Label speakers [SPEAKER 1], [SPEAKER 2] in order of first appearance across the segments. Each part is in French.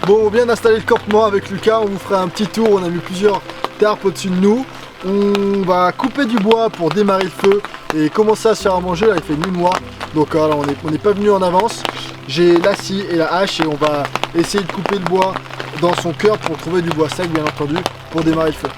[SPEAKER 1] Bon, on vient d'installer le campement avec Lucas, on vous fera un petit tour, on a mis plusieurs tarpes au-dessus de nous. On va couper du bois pour démarrer le feu et commencer à se faire à manger. Là il fait nuit noire, donc alors, on n'est pas venu en avance. J'ai la scie et la hache et on va essayer de couper le bois dans son cœur pour trouver du bois sec bien entendu pour démarrer le feu.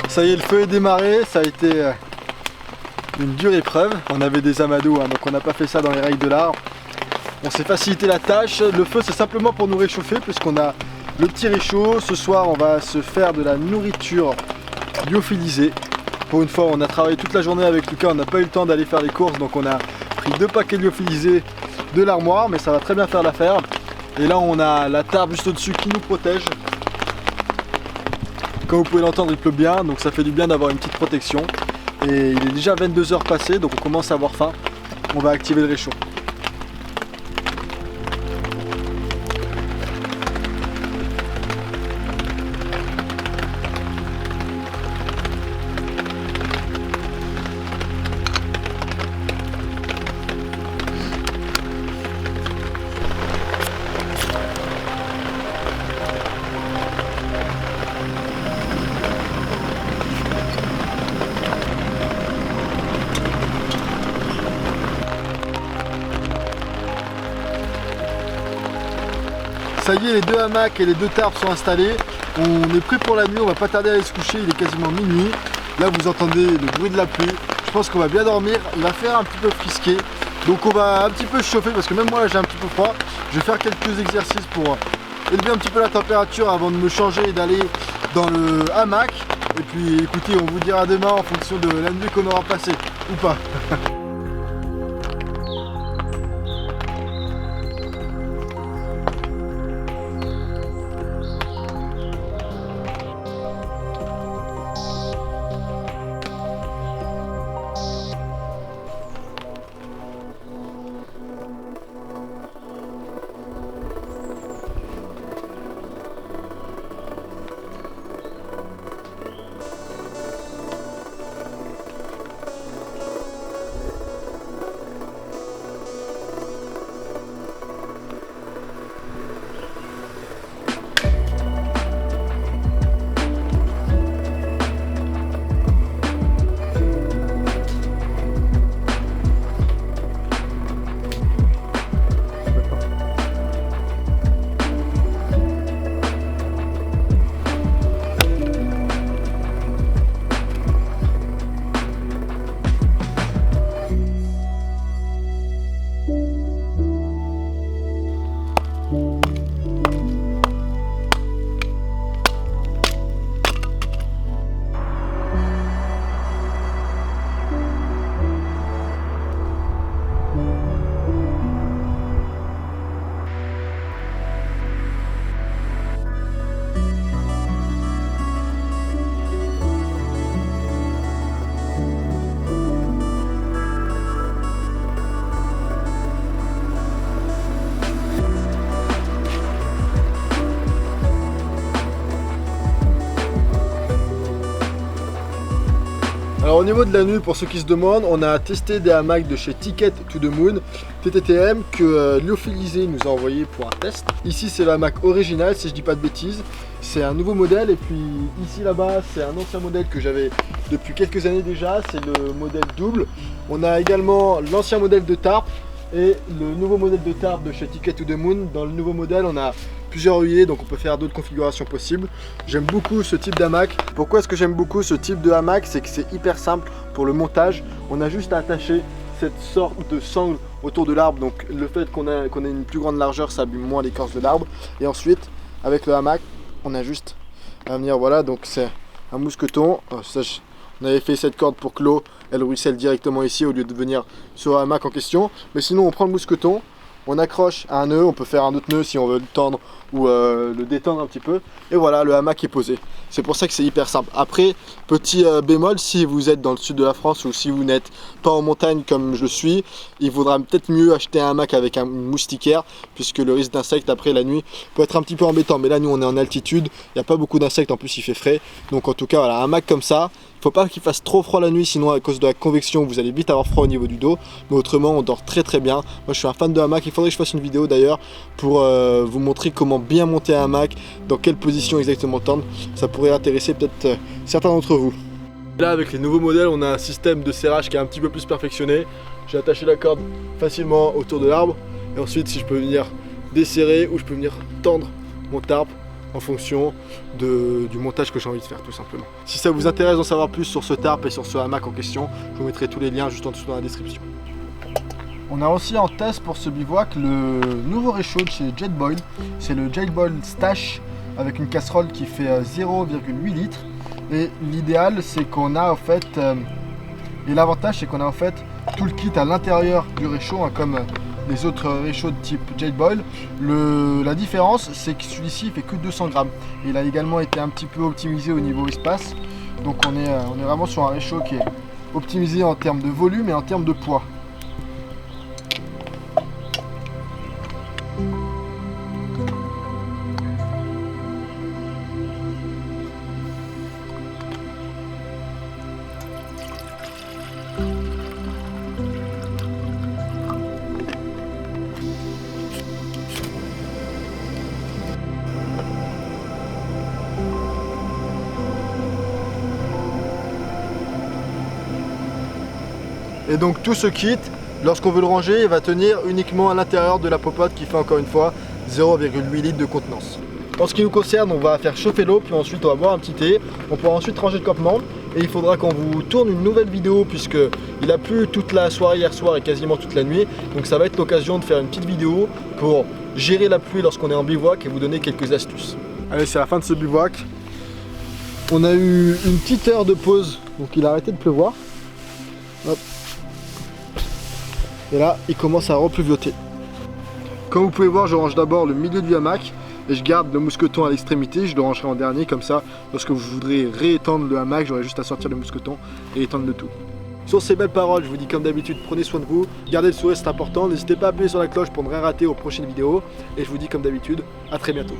[SPEAKER 1] Ça y est, le feu est démarré, ça a été une dure épreuve. On avait des amadous, donc on n'a pas fait ça dans les règles de l'art. On s'est facilité la tâche. Le feu, c'est simplement pour nous réchauffer puisqu'on a le petit réchaud. Ce soir, on va se faire de la nourriture lyophilisée Pour une fois, on a travaillé toute la journée avec Lucas, on n'a pas eu le temps d'aller faire les courses, donc on a pris 2 paquets lyophilisés de l'armoire, mais ça va très bien faire l'affaire. Et là, on a la tarpe juste au-dessus qui nous protège. Comme vous pouvez l'entendre, il pleut bien, donc ça fait du bien d'avoir une petite protection. Et il est déjà 22 h passées, donc on commence à avoir faim. On va activer le réchaud. Ça y est, les 2 hamacs et les 2 tarpes sont installés. On est prêt pour la nuit, on va pas tarder à aller se coucher, il est quasiment minuit. Là vous entendez le bruit de la pluie. Je pense qu'on va bien dormir, il va faire un petit peu frisqué. Donc on va un petit peu se chauffer parce que même moi là j'ai un petit peu froid. Je vais faire quelques exercices pour élever un petit peu la température avant de me changer et d'aller dans le hamac. Et puis écoutez, on vous dira demain en fonction de la nuit qu'on aura passée ou pas. Alors au niveau de la nuit, pour ceux qui se demandent, on a testé des hamacs de chez Ticket to the Moon, TTTM, que Lyophilisé nous a envoyé pour un test. Ici c'est le hamac original, si je dis pas de bêtises. C'est un nouveau modèle, et puis ici là-bas c'est un ancien modèle que j'avais depuis quelques années déjà, c'est le modèle double. On a également l'ancien modèle de tarpe et le nouveau modèle de tarpe de chez Ticket to the Moon. Dans le nouveau modèle on a plusieurs œillets, donc on peut faire d'autres configurations possibles. J'aime beaucoup ce type d'hamac. Pourquoi est-ce que j'aime beaucoup ce type de hamac? C'est que c'est hyper simple pour le montage. On a juste à attacher cette sorte de sangle autour de l'arbre, donc le fait qu'on ait une plus grande largeur, ça abîme moins l'écorce de l'arbre. Et ensuite avec le hamac on a juste à venir, voilà, donc c'est un mousqueton. On avait fait cette corde pour que l'eau elle ruisselle directement ici au lieu de venir sur le hamac en question. Mais sinon on prend le mousqueton, on accroche à un nœud, on peut faire un autre nœud si on veut le tendre ou le détendre un petit peu. Et voilà, le hamac est posé. C'est pour ça que c'est hyper simple. Après, petit bémol, si vous êtes dans le sud de la France ou si vous n'êtes pas en montagne comme je suis, il vaudra peut-être mieux acheter un hamac avec une moustiquaire, puisque le risque d'insectes après la nuit peut être un petit peu embêtant. Mais là, nous, on est en altitude, il n'y a pas beaucoup d'insectes, en plus il fait frais. Donc en tout cas, voilà, un hamac comme ça. Faut pas qu'il fasse trop froid la nuit, sinon à cause de la convection vous allez vite avoir froid au niveau du dos, mais autrement on dort très très bien. Moi je suis un fan de hamac, il faudrait que je fasse une vidéo d'ailleurs pour vous montrer comment bien monter un hamac, dans quelle position exactement tendre. Ça pourrait intéresser peut-être certains d'entre vous. Là avec les nouveaux modèles on a un système de serrage qui est un petit peu plus perfectionné. J'ai attaché la corde facilement autour de l'arbre et ensuite si je peux venir desserrer ou je peux venir tendre mon tarpe en fonction du montage que j'ai envie de faire tout simplement. Si ça vous intéresse d'en savoir plus sur ce tarp et sur ce hamac en question, je vous mettrai tous les liens juste en dessous dans la description. On a aussi en test pour ce bivouac le nouveau réchaud de chez Jetboil. C'est le Jetboil Stash avec une casserole qui fait 0,8 litres. Et l'idéal c'est qu'on a en fait, et l'avantage c'est qu'on a en fait tout le kit à l'intérieur du réchaud, hein, comme les autres réchauds de type Jetboil. La différence c'est que celui-ci fait que 200 grammes. Il a également été un petit peu optimisé au niveau espace. Donc on est vraiment sur un réchaud qui est optimisé en termes de volume et en termes de poids. Et donc tout ce kit, lorsqu'on veut le ranger, il va tenir uniquement à l'intérieur de la popote qui fait encore une fois 0,8 litres de contenance. En ce qui nous concerne, on va faire chauffer l'eau, puis ensuite on va boire un petit thé. On pourra ensuite ranger le campement et il faudra qu'on vous tourne une nouvelle vidéo puisque il a plu toute la soirée hier soir et quasiment toute la nuit. Donc ça va être l'occasion de faire une petite vidéo pour gérer la pluie lorsqu'on est en bivouac et vous donner quelques astuces. Allez, c'est la fin de ce bivouac. On a eu une petite heure de pause, donc il a arrêté de pleuvoir. Hop. Et là, il commence à repluvioter. Comme vous pouvez voir, je range d'abord le milieu du hamac et je garde le mousqueton à l'extrémité. Je le rangerai en dernier, comme ça, lorsque vous voudrez réétendre le hamac, j'aurai juste à sortir le mousqueton et étendre le tout. Sur ces belles paroles, je vous dis comme d'habitude, prenez soin de vous, gardez le sourire, c'est important. N'hésitez pas à appuyer sur la cloche pour ne rien rater aux prochaines vidéos. Et je vous dis comme d'habitude, à très bientôt.